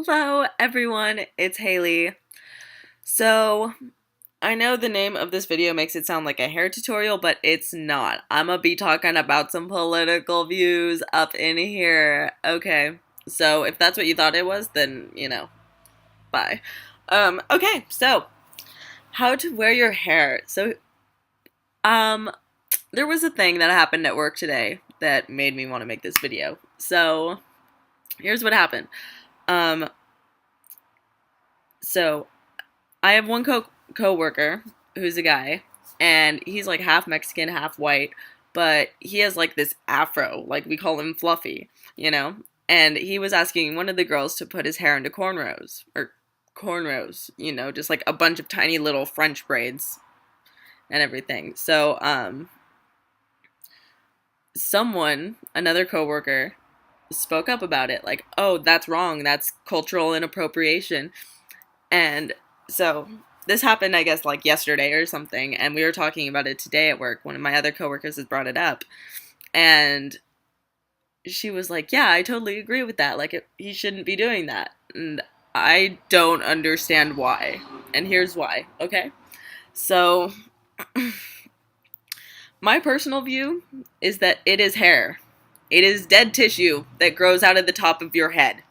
Hello, everyone. It's Haley. So, I know the name of this video makes it sound like a hair tutorial, but it's not. I'm gonna be talking about some political views up in here. Okay, so if that's what you thought it was, then, bye. Okay, so, how to wear your hair. Um, there was a thing that happened at work today that made me want to make this video. So, here's what happened. Um, so I have one coworker who's a guy, and he's like half Mexican, half white, but he has like this afro, like we call him Fluffy, you know. And he was asking one of the girls to put his hair into cornrows, just like a bunch of tiny little French braids and everything. So, another coworker, spoke up about it, like, "Oh, that's wrong. That's cultural inappropriation." And so this happened, I guess, like yesterday or something, and we were talking about it today at work. One of my other coworkers has brought it up, and she was like, "Yeah, I totally agree with that. Like, he shouldn't be doing that." And I don't understand why. And here's why, okay? So, my personal view is that it is hair. It is dead tissue that grows out of the top of your head.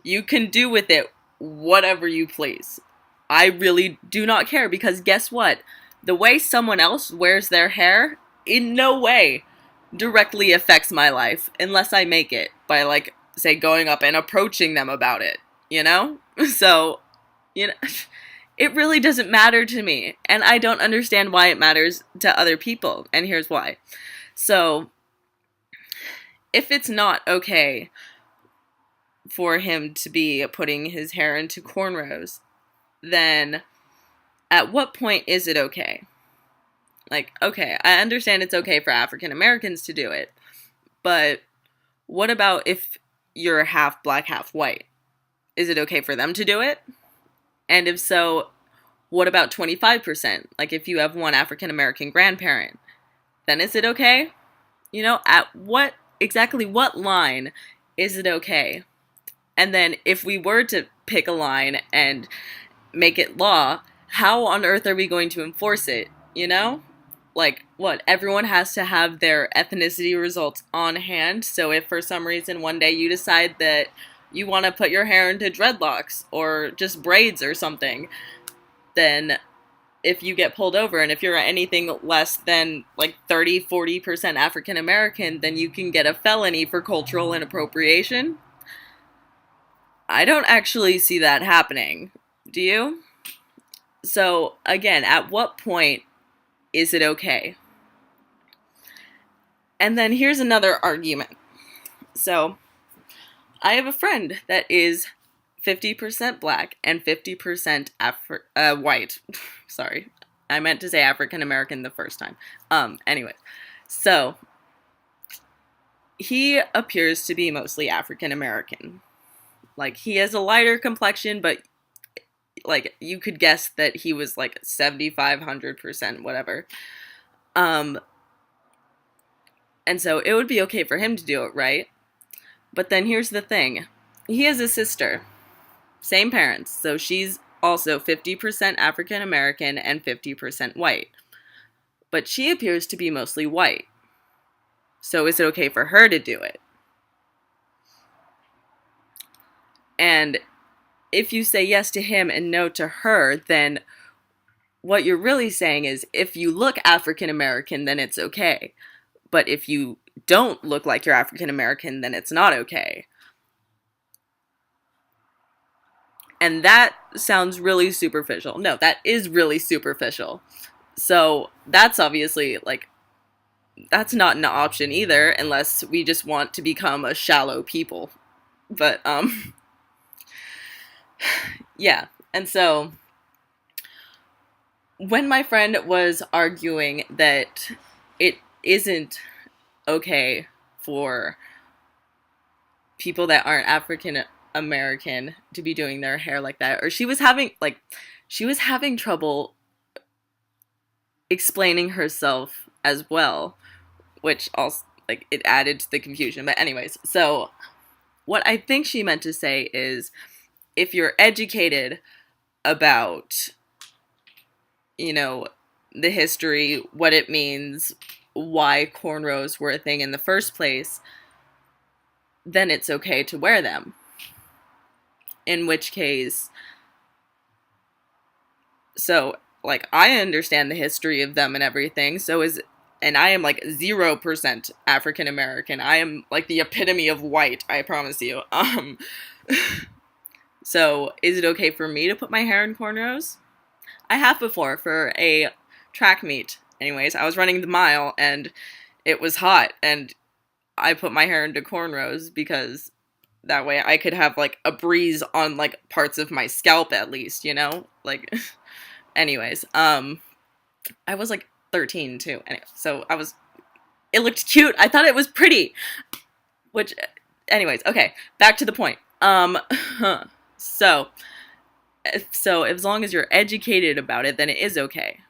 You can do with it whatever you please. I really do not care because guess what? The way someone else wears their hair in no way directly affects my life unless I make it by, like, say, going up and approaching them about it, you know? So, you know, it really doesn't matter to me, and I don't understand why it matters to other people, and here's why. So, if it's not okay for him to be putting his hair into cornrows, then at what point is it okay? Like, okay, I understand it's okay for African Americans to do it, but what about if you're half black, half white? Is it okay for them to do it? And if so, what about 25%? Like, if you have one African American grandparent, then is it okay? At what line is it okay? And then if we were to pick a line and make it law, how on earth are we going to enforce it? Like, what? Everyone has to have their ethnicity results on hand. So if for some reason one day you decide that you want to put your hair into dreadlocks or just braids or something, then if you get pulled over and if you're anything less than like 30-40% African American, then you can get a felony for cultural inappropriation. I don't actually see that happening. Do you? So, again, at what point is it okay? And then here's another argument. So, I have a friend that is 50% black and 50% white. Sorry. I meant to say African American the first time. Anyway. So, he appears to be mostly African American. Like, he has a lighter complexion, but like you could guess that he was like 7,500% whatever. And so it would be okay for him to do it, right? But then here's the thing. He has a sister. Same parents. So she's also 50% African American and 50% white. But she appears to be mostly white. So is it okay for her to do it? And if you say yes to him and no to her, then what you're really saying is if you look African American, then it's okay. But if you don't look like you're African American, then it's not okay. And that sounds really superficial. No, that is really superficial. So that's obviously, like, that's not an option either, unless we just want to become a shallow people. But, yeah. And so, when my friend was arguing that it isn't okay for people that aren't African American to be doing their hair like that, or she was having trouble explaining herself as well, which also, like, it added to the confusion. But anyways, so what I think she meant to say is if you're educated about, you know, the history, what it means, why cornrows were a thing in the first place, then it's okay to wear them. In which case, so, like, I understand the history of them and everything, and I am, like, 0% African American. I am, like, the epitome of white, I promise you. So, is it okay for me to put my hair in cornrows? I have before for a track meet. Anyways, I was running the mile, and it was hot, and I put my hair into cornrows because that way I could have, like, a breeze on, like, parts of my scalp at least, you know? Like, anyways, I was, like, 13 too. Anyway, so it looked cute. I thought it was pretty. Which, anyways, okay, back to the point. So as long as you're educated about it, then it is okay.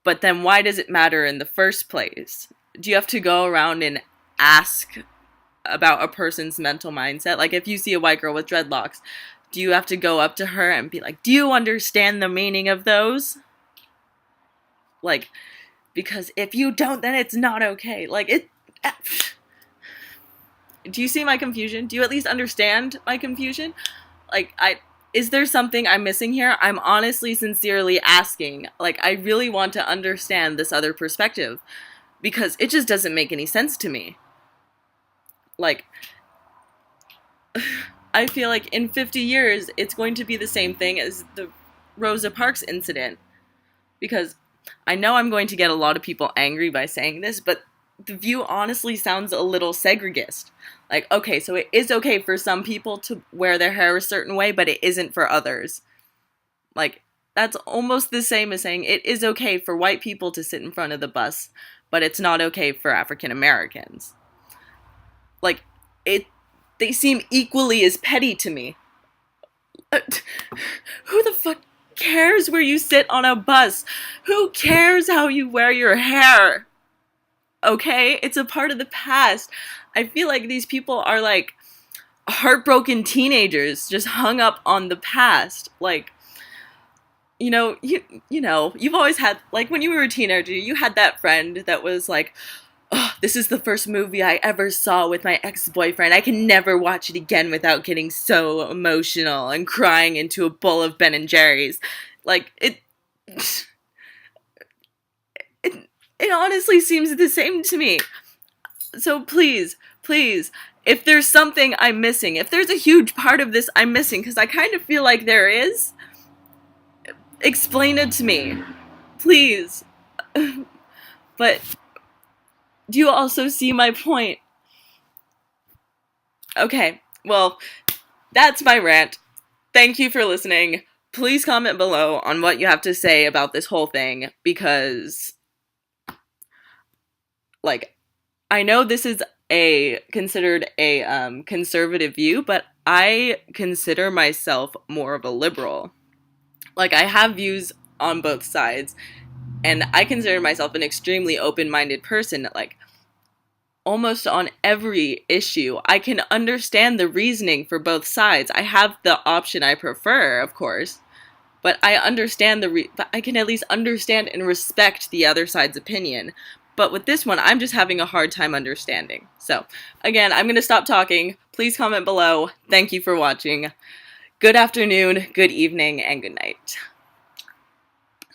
But then why does it matter in the first place? Do you have to go around and ask about a person's mental mindset? Like, if you see a white girl with dreadlocks, do you have to go up to her and be like, do you understand the meaning of those? Like, because if you don't, then it's not okay. Like, do you see my confusion? Do you at least understand my confusion? Like, is there something I'm missing here? I'm honestly, sincerely asking. Like, I really want to understand this other perspective, because it just doesn't make any sense to me. Like, I feel like in 50 years, it's going to be the same thing as the Rosa Parks incident. Because I know I'm going to get a lot of people angry by saying this, but the view honestly sounds a little segregist. Like, okay, so it is okay for some people to wear their hair a certain way, but it isn't for others. Like, that's almost the same as saying it is okay for white people to sit in front of the bus, but it's not okay for African Americans. Like, they seem equally as petty to me. Who the fuck cares where you sit on a bus? Who cares how you wear your hair? Okay? It's a part of the past. I feel like these people are like heartbroken teenagers just hung up on the past. Like, you know, you've always had, like, when you were a teenager, you had that friend that was like, oh, this is the first movie I ever saw with my ex-boyfriend. I can never watch it again without getting so emotional and crying into a bowl of Ben & Jerry's. Like, it honestly seems the same to me. So please, if there's something I'm missing, if there's a huge part of this I'm missing, because I kind of feel like there is, explain it to me. Please. But do you also see my point? Okay, well, that's my rant. Thank you for listening. Please comment below on what you have to say about this whole thing, because, like, I know this is considered a conservative view, but I consider myself more of a liberal. Like, I have views on both sides, and I consider myself an extremely open-minded person. Like, almost on every issue, I can understand the reasoning for both sides. I have the option I prefer, of course, but I understand but I can at least understand and respect the other side's opinion. But with this one, I'm just having a hard time understanding. So, again, I'm going to stop talking. Please comment below. Thank you for watching. Good afternoon, good evening, and good night.